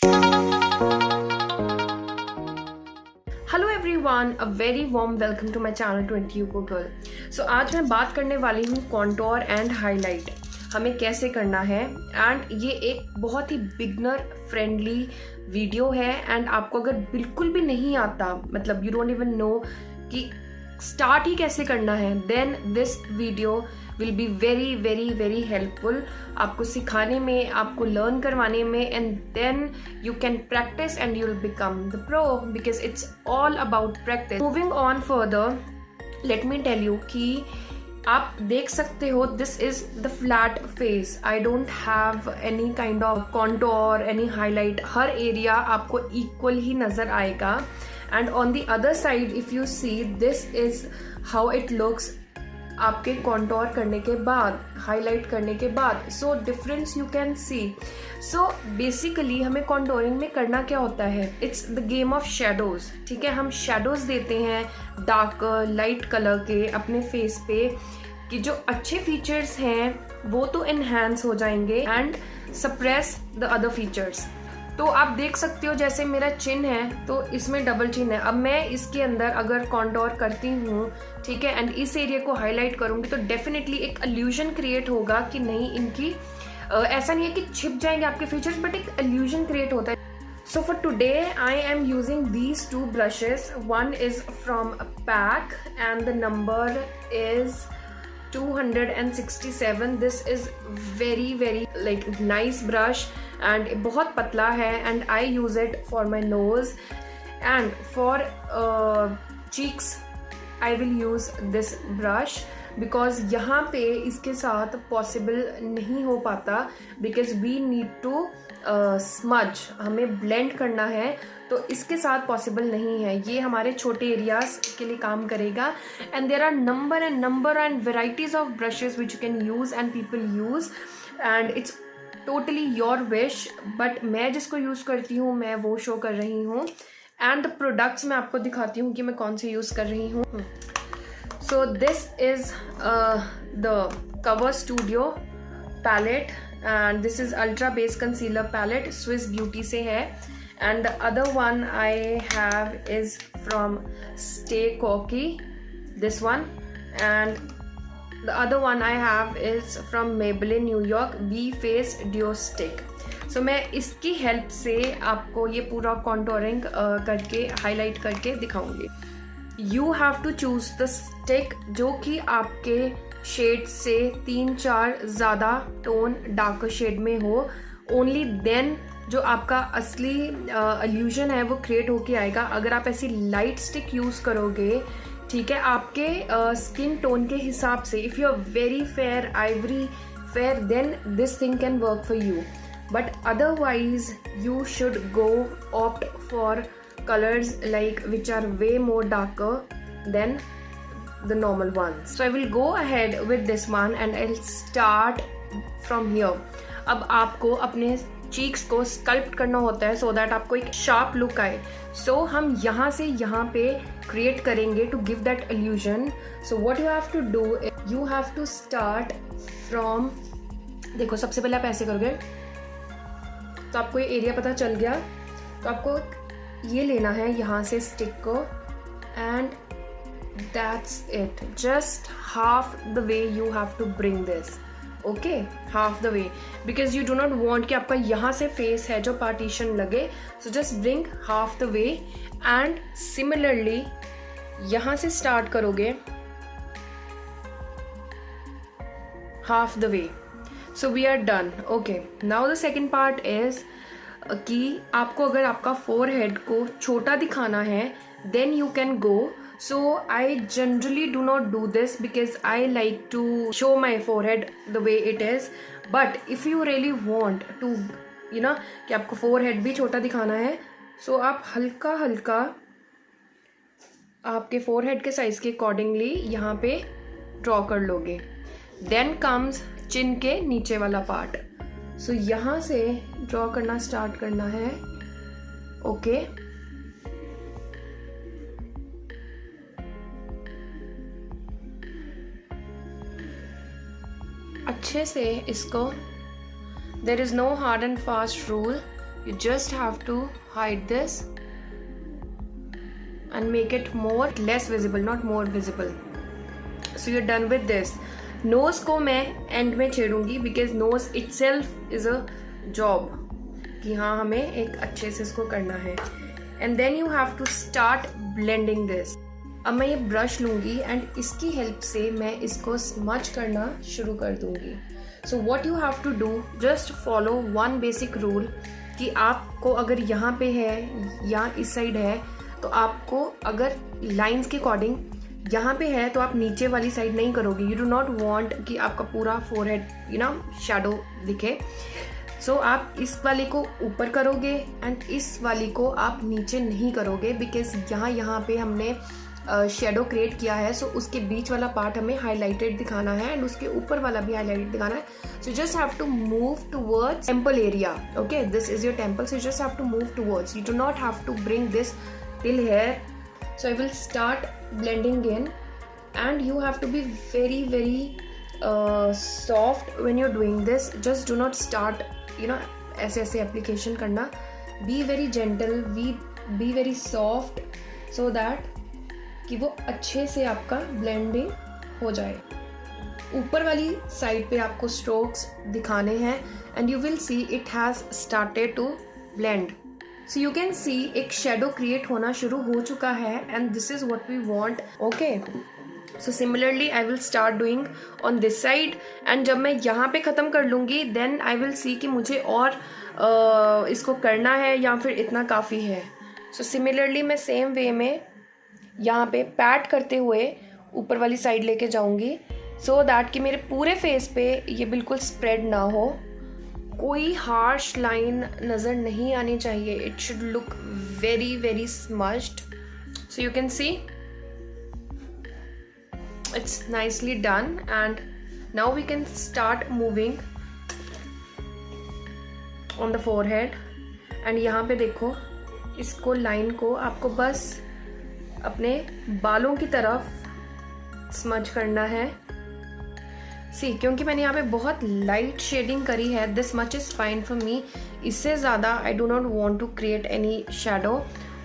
Hello everyone, a very warm welcome to my channel 20 यूको girl. So आज मैं बात करने वाली हूँ कॉन्टोर एंड हाईलाइट हमें कैसे करना है। एंड ये एक बहुत ही बिगनर फ्रेंडली वीडियो है। एंड आपको अगर बिल्कुल भी नहीं आता, मतलब यू डोंट इवन नो कि स्टार्ट ही कैसे करना है, then this video will be very very very helpful आपको सिखाने में, आपको लर्न करवाने में। And then you can practice and you will become the pro, because it's all about practice. Moving on further, let me tell you कि आप देख सकते हो this is the flat face. I don't have any kind of contour, any highlight. हर area आपको equal ही नजर आएगा। And on the other side if you see, this is how it looks आपके कॉन्टोर करने के बाद, हाईलाइट करने के बाद। So difference you can see. So basically हमें कॉन्टोरिंग में करना क्या होता है, it's the game of shadows. ठीक है, हम शेडोज देते हैं डार्क लाइट कलर के अपने फेस पे, कि जो अच्छे फीचर्स हैं वो तो एनहांस हो जाएंगे and suppress the other features. तो आप देख सकते हो जैसे मेरा चिन है तो इसमें डबल चिन है। अब मैं इसके अंदर अगर कॉन्टोर करती हूँ, ठीक है, एंड इस एरिया को हाईलाइट करूंगी तो डेफिनेटली एक इल्यूजन क्रिएट होगा कि नहीं, इनकी ऐसा नहीं है कि छिप जाएंगे आपके फीचर्स, बट एक इल्यूजन क्रिएट होता है। So for today I am using these two brushes. One is from PAC and the number is 267. This is very very like nice brush and बहुत पतला है, and I use it for my nose, and for cheeks I will use this brush because यहाँ पे इसके साथ possible नहीं हो पाता, because we need to smudge, हमें blend करना है, तो इसके साथ possible नहीं है। ये हमारे छोटे एरियाज के लिए काम करेगा। and there are number and varieties of brushes which you can use and people use, and it's totally your wish, but मैं जिसको यूज़ करती हूँ मैं वो शो कर रही हूँ। एंड प्रोडक्ट्स मैं आपको दिखाती हूँ कि मैं कौन से यूज़ कर रही हूँ। So this is the Cover Studio palette and this is Ultra Base Concealer palette, Swiss Beauty से है। And the other one I have is from Stay Cocky, this one, and the other one I have is from Maybelline New York V Face Duo Stick. So मैं इसकी help से आपको ये पूरा contouring करके highlight करके दिखाऊंगी। You have to choose the stick जो कि आपके शेड से 3-4 ज़्यादा टोन डार्कर शेड में हो। ओनली देन जो आपका असली इल्यूजन है वो क्रिएट होके आएगा। अगर आप ऐसी लाइट स्टिक यूज़ करोगे, ठीक है, आपके स्किन टोन के हिसाब से, if you are very fair, ivory fair, then this thing can work for you, but otherwise you should go opt for colors like which are way more darker than the normal ones. So I will go ahead with this one and I'll start from here. अब आपको अपने cheeks को sculpt करना होता है so that आपको एक sharp look आए। So हम यहाँ से यहाँ पे create करेंगे to give that illusion. So what you have to do is you have to start from, देखो सबसे पहले आप ऐसे करोगे तो आपको ये एरिया पता चल गया। तो आपको ये लेना है यहाँ से स्टिक को, and that's it, just half the way you have to bring this, okay, half the way, because you do not want कि आपका यहाँ से फेस है जो पार्टीशन लगे। So just bring half the way and similarly यहाँ से start करोगे half the way. So we are done. Okay, now the second part is कि आपको अगर आपका फोरहेड को छोटा दिखाना है then you can go. So I generally do not do this because I like to show my forehead the way it is, but if you really want to you know कि आपको forehead भी छोटा दिखाना है, सो आप हल्का हल्का आपके फोरहेड के साइज के अकॉर्डिंगली यहाँ पे ड्रॉ कर लोगे। देन कम्स चिन के नीचे वाला पार्ट। सो यहाँ से ड्रॉ करना स्टार्ट करना है, ओके। अच्छे से इसको, there is no hard and fast rule, you just have to hide this and make it more less visible, not more visible. So you're done with this. Nose को मैं end में छेड़ूंगी because nose itself is a job कि हाँ हमें एक अच्छे से इसको करना है. And then you have to start blending this. अब मैं ये ब्रश लूँगी एंड इसकी हेल्प से मैं इसको स्मच करना शुरू कर दूँगी. So what you have to do, just follow one basic rule कि आपको अगर यहाँ पे है या इस साइड है तो आपको अगर लाइंस के अकॉर्डिंग यहाँ पे है तो आप नीचे वाली साइड नहीं करोगे. यू डू नॉट वांट कि आपका पूरा फोरहेड शैडो दिखे. सो आप इस वाले को ऊपर करोगे एंड इस वाली को आप नीचे नहीं करोगे बिकॉज यहाँ पे हमने शेडो क्रिएट किया है. सो उसके बीच वाला पार्ट हमें हाईलाइटेड दिखाना है एंड उसके ऊपर वाला भी हाईलाइटेड दिखाना है. So just have to move towards temple area. Okay, this is your temple. So just have to move towards. You do not have to bring this till here. So I will start blending in and you have to be very very soft when you are doing this. Just do not start ऐसे application करना. Be very gentle, be very soft so that कि वो अच्छे से आपका blending हो जाए. ऊपर वाली साइड पे आपको स्ट्रोक्स दिखाने हैं and you will see it has started to blend. So you can see एक शेडो क्रिएट होना शुरू हो चुका है and this is what we want. Okay, so similarly I will start doing on this side and जब मैं यहाँ पे ख़त्म कर लूँगी देन आई विल सी कि मुझे और इसको करना है या फिर इतना काफ़ी है. सो सिमिलरली मैं सेम वे में यहाँ पे पैट करते हुए ऊपर वाली साइड लेके जाऊंगी सो दैट कि मेरे पूरे फेस पे ये बिल्कुल स्प्रेड ना हो. कोई हार्श लाइन नज़र नहीं आनी चाहिए. It should look very very smudged. So you can see it's nicely done and now we can start moving on the forehead. And यहाँ पे देखो इसको लाइन को आपको बस अपने बालों की तरफ स्मज करना है. सी क्योंकि मैंने यहाँ पे बहुत लाइट शेडिंग करी है, this much is fine for me. इससे ज़्यादा I do not want to create any shadow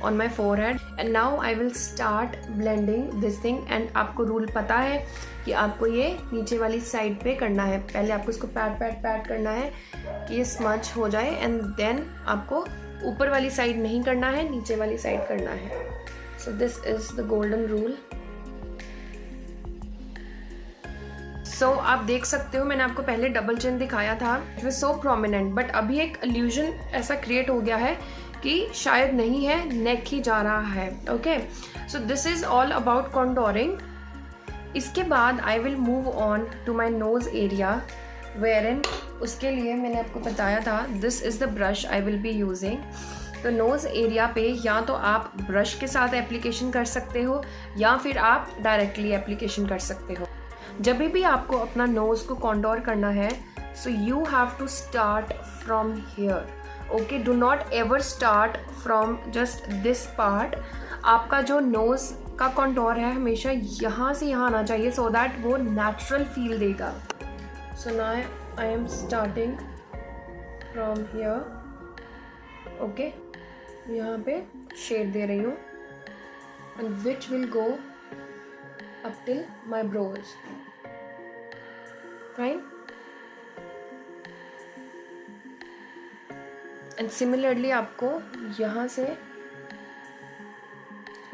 on my forehead. And now I will start blending this thing. And आपको रूल पता है कि आपको ये नीचे वाली साइड पे करना है. पहले आपको इसको पैट करना है कि ये स्मच हो जाए एंड देन आपको ऊपर वाली साइड नहीं करना है, नीचे वाली साइड करना है. So this is the golden rule. So आप देख सकते हो मैंने आपको पहले डबल चिन दिखाया था. It was so prominent, but अभी एक illusion ऐसा क्रिएट हो गया है कि शायद नहीं है, नेक ही जा रहा है. Okay, so this is all about contouring. इसके बाद I will move on to my nose area, wherein उसके लिए मैंने आपको बताया था this is the brush I will be using. तो नोज़ एरिया पे या तो आप ब्रश के साथ एप्लीकेशन कर सकते हो या फिर आप डायरेक्टली एप्लीकेशन कर सकते हो. जब भी आपको अपना नोज़ को कॉन्टोर करना है so you have to start from here. Okay, do not ever start from just this part. आपका जो नोज़ का कॉन्टोर है हमेशा यहाँ से यहाँ आना चाहिए सो दैट वो नेचुरल फील देगा. So now I am starting from here. Okay, यहाँ पे शेड दे रही हूँ and which will go up till my brows. Fine. And similarly आपको यहाँ से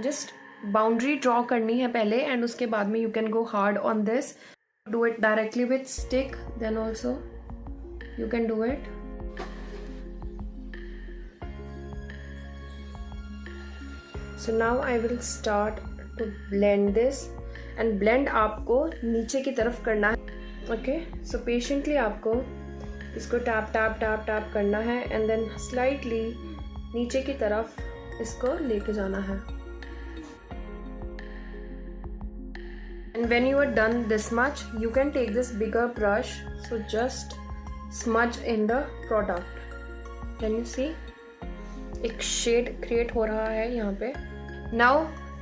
जस्ट बाउंड्री ड्रॉ करनी है पहले एंड उसके बाद में you can go hard on this. Do it directly with stick then also you can do it. So now I will start to blend this and blend आपको नीचे की तरफ करना है. Okay, so patiently आपको इसको टैप टैप टैप टैप करना है and then slightly नीचे की तरफ इसको लेके जाना है. And when you are done this much, you can take this bigger brush. So just smudge in the product. Can you see? एक शेड क्रिएट हो रहा है यहाँ पे. Now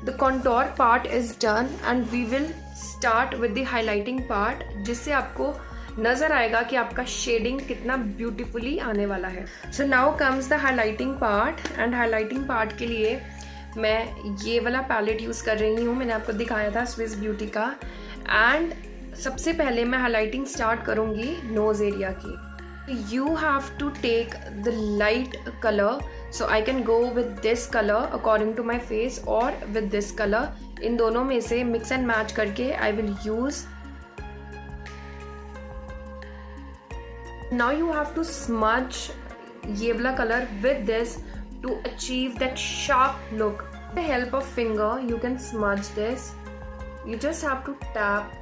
the contour part is done and we will start with the highlighting part जिससे आपको नज़र आएगा कि आपका शेडिंग कितना ब्यूटीफुली आने वाला है। So now comes the highlighting part, and highlighting part के लिए मैं ये वाला पैलेट यूज़ कर रही हूँ, मैंने आपको दिखाया था स्विस ब्यूटी का। एंड सबसे पहले मैं हाईलाइटिंग स्टार्ट करूँगी नोज़ एरिया की। You have to take the light color, so I can go with this color according to my face or with this color. इन दोनों में से mix and match करके I will use. Now you have to smudge ये वाला color with this to achieve that sharp look. With the help of finger you can smudge this. You just have to tap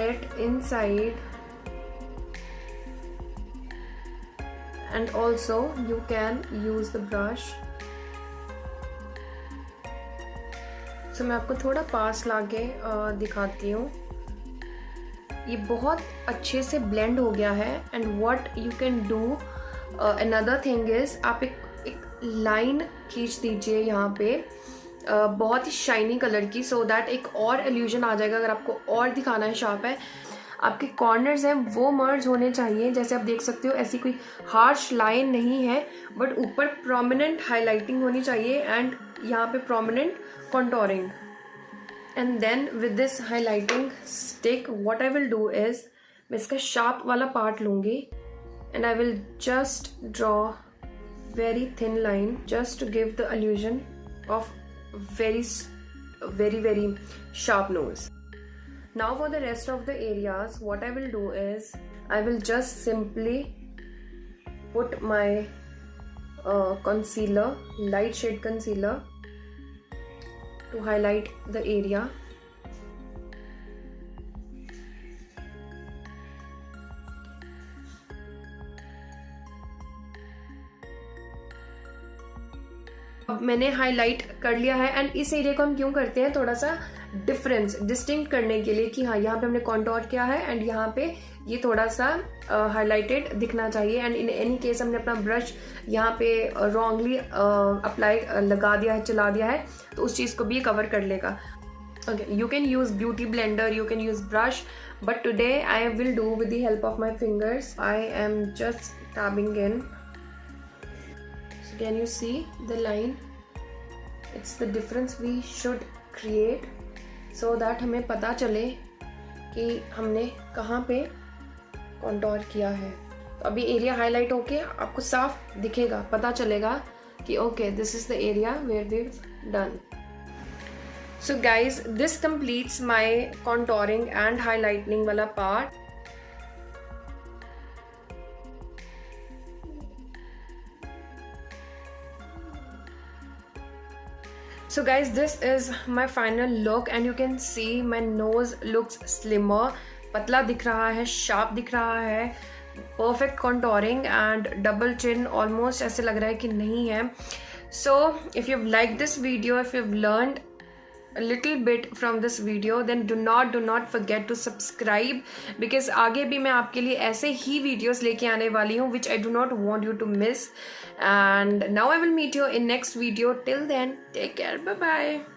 it inside. And also you can use the brush. So मैं आपको थोड़ा पास लाके दिखाती हूँ। ये बहुत अच्छे से ब्लेंड हो गया है। And what you can do another thing is आप एक लाइन खींच दीजिए यहाँ पे बहुत ही शाइनी कलर की, so that एक और इल्यूजन आ जाएगा। अगर आपको और दिखाना है शार्प है, आपके कॉर्नर्स हैं वो मर्ज होने चाहिए। जैसे आप देख सकते हो ऐसी कोई हार्श लाइन नहीं है, बट ऊपर प्रोमिनेंट हाईलाइटिंग होनी चाहिए एंड यहाँ पे prominent contouring. And then with this highlighting stick what I will do is, मैं इसका शार्प वाला पार्ट लूँगी and I will just draw very thin line just to give the illusion of very very very sharp nose. Now for the rest of the areas, what I will do is, I will just simply put my concealer, light shade concealer, to highlight the area. अब मैंने highlight कर लिया है and इस area को हम क्यों करते हैं, थोड़ा सा डिफरेंस डिस्टिंक्ट करने के लिए कि हाँ यहाँ पे हमने कॉन्टोर किया है एंड यहाँ पे ये थोड़ा सा हाईलाइटेड दिखना चाहिए। एंड इन एनी केस हमने अपना ब्रश यहाँ पे रॉन्गली अप्लाई लगा दिया है, चला दिया है, तो उस चीज़ को भी कवर कर लेगा। Okay, you can use beauty blender, you can use brush, but today I will do with the help of my fingers. I am just dabbing in. Can you see the line? It's the difference we should create so that हमें पता चले कि हमने कहाँ पे contour किया है। तो अभी एरिया हाईलाइट होके आपको साफ दिखेगा, पता चलेगा कि okay this is the area where we done. So guys this completes my contouring and highlighting वाला part. So guys, this is my final look and you can see my nose looks slimmer, पतला दिख रहा है, sharp दिख रहा है, perfect contouring and double chin almost ऐसे लग रहा है कि नहीं है। So if you've liked this video, if you've learned a little bit from this video, then do not forget to subscribe, because आगे भी मैं आपके लिए ऐसे ही videos लेके आने वाली हूँ which I do not want you to miss. And now I will meet you in next video. Till then, take care. Bye bye.